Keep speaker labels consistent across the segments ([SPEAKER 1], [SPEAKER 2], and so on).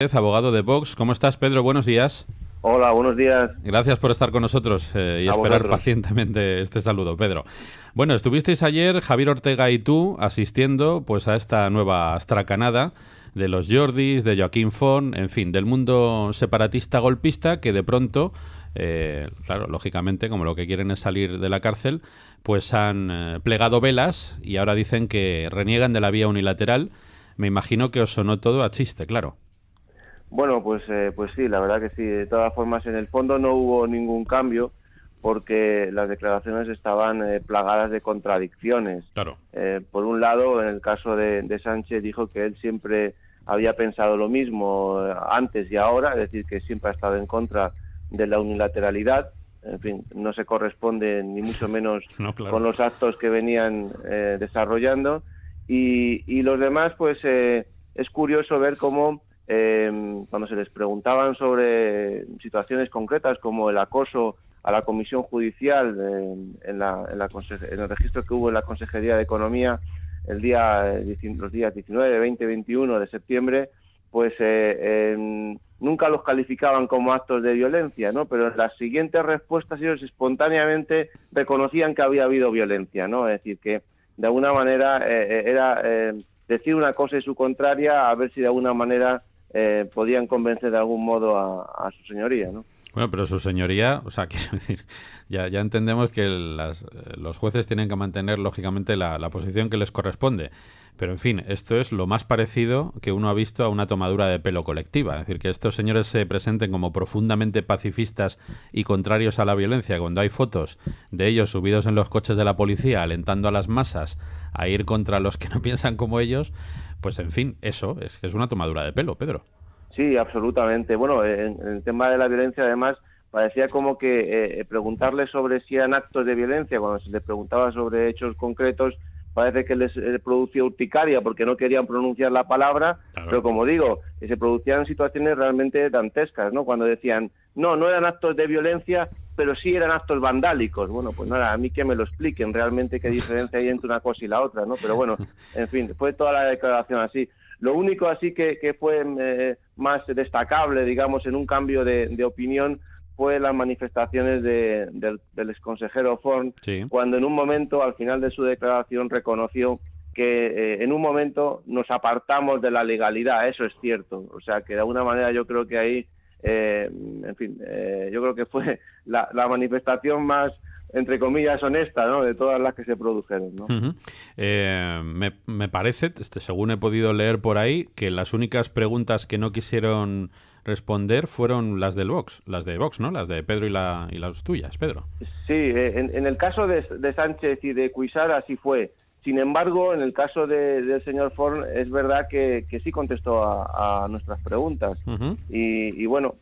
[SPEAKER 1] Abogado de Vox. ¿Cómo estás, Pedro? Buenos días.
[SPEAKER 2] Hola, buenos días.
[SPEAKER 1] Gracias por estar con nosotros y
[SPEAKER 2] A
[SPEAKER 1] esperar
[SPEAKER 2] vosotros.
[SPEAKER 1] pacientemente este saludo, Pedro. Bueno, estuvisteis ayer, Javier Ortega y tú, asistiendo pues a esta nueva astracanada de los Jordis, de Joaquín Forn, en fin, del mundo separatista golpista que de pronto, claro, lógicamente, como lo que quieren es salir de la cárcel, pues han plegado velas y ahora dicen que reniegan de la vía unilateral. Me imagino que os sonó todo a chiste, claro.
[SPEAKER 2] Bueno, pues sí, la verdad que sí. De todas formas, en el fondo no hubo ningún cambio porque las declaraciones estaban plagadas de contradicciones.
[SPEAKER 1] Claro.
[SPEAKER 2] Por un lado, en el caso de Sánchez, dijo que él siempre había pensado lo mismo antes y ahora, es decir, que siempre ha estado en contra de la unilateralidad. En fin, no se corresponde ni mucho menos
[SPEAKER 1] No, claro.
[SPEAKER 2] con los actos que venían desarrollando. Y los demás, pues es curioso ver cómo cuando se les preguntaban sobre situaciones concretas como el acoso a la comisión judicial en el registro que hubo en la Consejería de Economía los días 19, 20, 21 de septiembre, pues nunca los calificaban como actos de violencia, ¿no? Pero en las siguientes respuestas ellos espontáneamente reconocían que había habido violencia, ¿no? Es decir, que de alguna manera era decir una cosa y su contraria, a ver si de alguna manera podían convencer de algún modo a su señoría, ¿no?
[SPEAKER 1] Bueno, pero su señoría, o sea, quiero decir, ya entendemos que los jueces tienen que mantener, lógicamente, la posición que les corresponde. Pero, en fin, esto es lo más parecido que uno ha visto a una tomadura de pelo colectiva. Es decir, que estos señores se presenten como profundamente pacifistas y contrarios a la violencia, cuando hay fotos de ellos subidos en los coches de la policía, alentando a las masas a ir contra los que no piensan como ellos, pues, en fin, eso es que es una tomadura de pelo, Pedro.
[SPEAKER 2] Sí, absolutamente. Bueno, en el tema de la violencia, además, parecía como que preguntarle sobre si eran actos de violencia, cuando se les preguntaba sobre hechos concretos, parece que les producía urticaria porque no querían pronunciar la palabra,
[SPEAKER 1] Claro.
[SPEAKER 2] pero como digo, se producían situaciones realmente dantescas, ¿no? Cuando decían, no eran actos de violencia, pero sí eran actos vandálicos. Bueno, pues nada, a mí que me lo expliquen realmente qué diferencia hay entre una cosa y la otra, ¿no? Pero bueno, en fin, fue toda la declaración así. Lo único así que fue más destacable, digamos, en un cambio de opinión fue las manifestaciones del exconsejero Forn,
[SPEAKER 1] Sí.
[SPEAKER 2] cuando en un momento, al final de su declaración, reconoció que en un momento nos apartamos de la legalidad. Eso es cierto. O sea, que de alguna manera yo creo que ahí, en fin, yo creo que fue la manifestación más, entre comillas, honesta, ¿no?, de todas las que se produjeron, ¿no?
[SPEAKER 1] Uh-huh. Me parece, según he podido leer por ahí, que las únicas preguntas que no quisieron responder fueron las del Vox, las de Vox, ¿no? Las de Pedro y las tuyas, Pedro.
[SPEAKER 2] Sí, en el caso de Sánchez y de Cuixart así fue. Sin embargo, en el caso del señor Forn es verdad que sí contestó a nuestras preguntas.
[SPEAKER 1] Uh-huh.
[SPEAKER 2] Y bueno,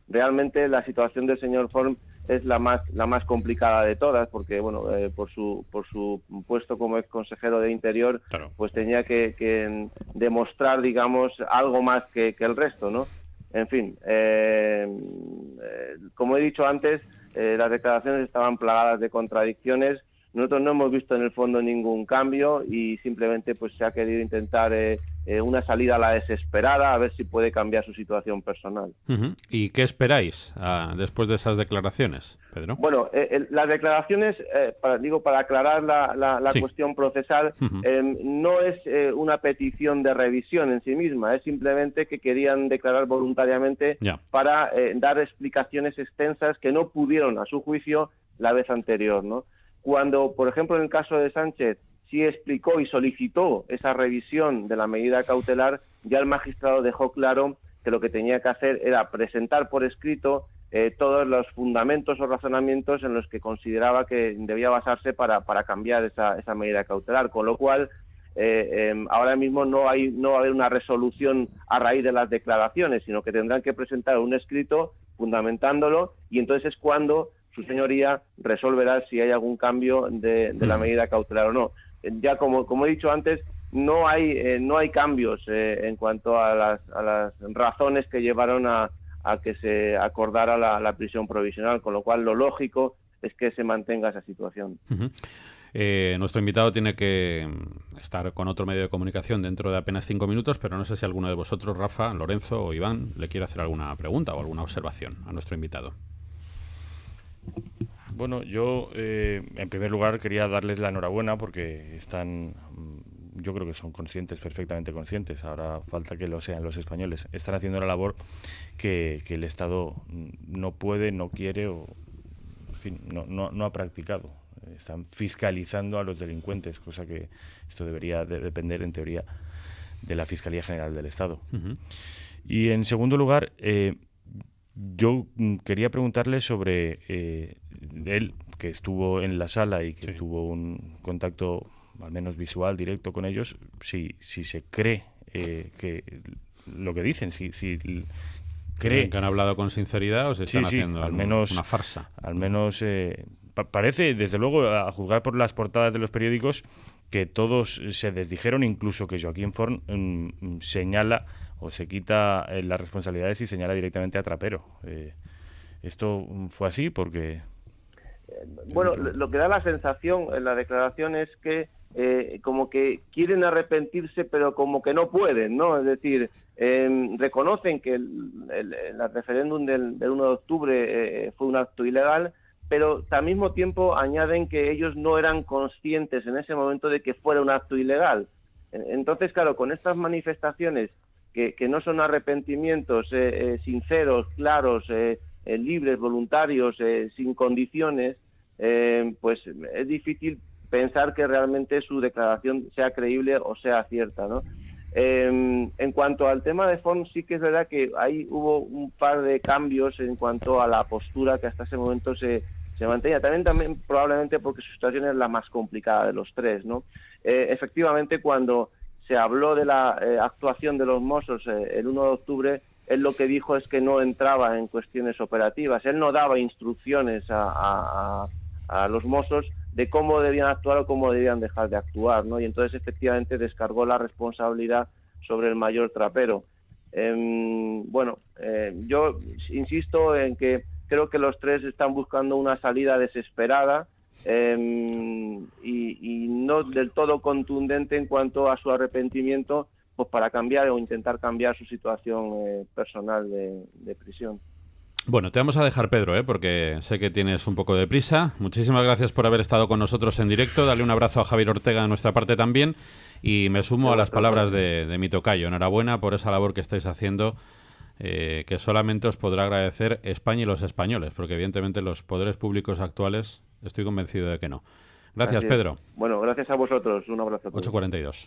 [SPEAKER 2] realmente la situación del señor Forn es la más complicada de todas, porque bueno, por su puesto como ex consejero de Interior,
[SPEAKER 1] Claro.
[SPEAKER 2] pues tenía que demostrar, digamos, algo más que el resto, ¿no? En fin, como he dicho antes, las declaraciones estaban plagadas de contradicciones. Nosotros no hemos visto en el fondo ningún cambio y simplemente pues se ha querido intentar una salida a la desesperada, a ver si puede cambiar su situación personal.
[SPEAKER 1] Uh-huh. ¿Y qué esperáis después de esas declaraciones, Pedro?
[SPEAKER 2] Bueno, las declaraciones, para aclarar la
[SPEAKER 1] Sí.
[SPEAKER 2] cuestión procesal,
[SPEAKER 1] Uh-huh.
[SPEAKER 2] no es una petición de revisión en sí misma, es simplemente que querían declarar voluntariamente
[SPEAKER 1] Ya.
[SPEAKER 2] para dar explicaciones extensas que no pudieron, a su juicio, la vez anterior, ¿no? Cuando, por ejemplo, en el caso de Sánchez, sí explicó y solicitó esa revisión de la medida cautelar, ya el magistrado dejó claro que lo que tenía que hacer era presentar por escrito todos los fundamentos o razonamientos en los que consideraba que debía basarse para cambiar esa medida cautelar, con lo cual ahora mismo no va a haber una resolución a raíz de las declaraciones, sino que tendrán que presentar un escrito fundamentándolo y entonces es cuando su señoría resolverá si hay algún cambio de la medida cautelar o no. Ya como he dicho antes, no hay cambios en cuanto a las razones que llevaron a que se acordara la prisión provisional, con lo cual lo lógico es que se mantenga esa situación.
[SPEAKER 1] Uh-huh. Nuestro invitado tiene que estar con otro medio de comunicación dentro de apenas 5 minutos, pero no sé si alguno de vosotros, Rafa, Lorenzo o Iván, le quiere hacer alguna pregunta o alguna observación a nuestro invitado.
[SPEAKER 3] Bueno, yo en primer lugar quería darles la enhorabuena porque están, yo creo que son conscientes, perfectamente conscientes, ahora falta que lo sean los españoles, están haciendo una labor que el Estado no puede, no quiere o en fin, no ha practicado. Están fiscalizando a los delincuentes, cosa que esto debería de depender en teoría de la Fiscalía General del Estado.
[SPEAKER 1] Uh-huh.
[SPEAKER 3] Y en segundo lugar, yo quería preguntarle sobre él, que estuvo en la sala y que tuvo un contacto al menos visual, directo con ellos, si se cree que lo que dicen, si cree
[SPEAKER 1] que han hablado con sinceridad o se están haciendo
[SPEAKER 3] al menos,
[SPEAKER 1] una farsa.
[SPEAKER 3] Al menos parece, desde luego, a juzgar por las portadas de los periódicos, que todos se desdijeron, incluso que Joaquín Forn señala o se quita las responsabilidades y señala directamente a Trapero. ¿Esto fue así? Porque...
[SPEAKER 2] Bueno, lo que da la sensación en la declaración es que como que quieren arrepentirse, pero como que no pueden, ¿no? Es decir, reconocen que el referéndum del 1 de octubre fue un acto ilegal, pero al mismo tiempo añaden que ellos no eran conscientes en ese momento de que fuera un acto ilegal. Entonces, claro, con estas manifestaciones que no son arrepentimientos sinceros, claros, libres, voluntarios, sin condiciones, pues es difícil pensar que realmente su declaración sea creíble o sea cierta, ¿no? En cuanto al tema de Forn, sí que es verdad que ahí hubo un par de cambios en cuanto a la postura que hasta ese momento se mantenía. También probablemente porque su situación es la más complicada de los tres, ¿no? Efectivamente, cuando se habló de la actuación de los Mossos el 1 de octubre, él lo que dijo es que no entraba en cuestiones operativas. Él no daba instrucciones a los Mossos de cómo debían actuar o cómo debían dejar de actuar, ¿no? Y entonces efectivamente descargó la responsabilidad sobre el mayor Trapero. Yo insisto en que creo que los tres están buscando una salida desesperada y no del todo contundente en cuanto a su arrepentimiento, pues para cambiar o intentar cambiar su situación personal de prisión.
[SPEAKER 1] Bueno, te vamos a dejar, Pedro, porque sé que tienes un poco de prisa. Muchísimas gracias por haber estado con nosotros en directo. Dale un abrazo a Javier Ortega de nuestra parte también. Y me sumo a las palabras de mi tocayo. Enhorabuena por esa labor que estáis haciendo, que solamente os podrá agradecer España y los españoles, porque evidentemente los poderes públicos actuales estoy convencido de que no. Gracias, Pedro.
[SPEAKER 2] Bueno, gracias a vosotros. Un abrazo a todos.
[SPEAKER 1] 8:42.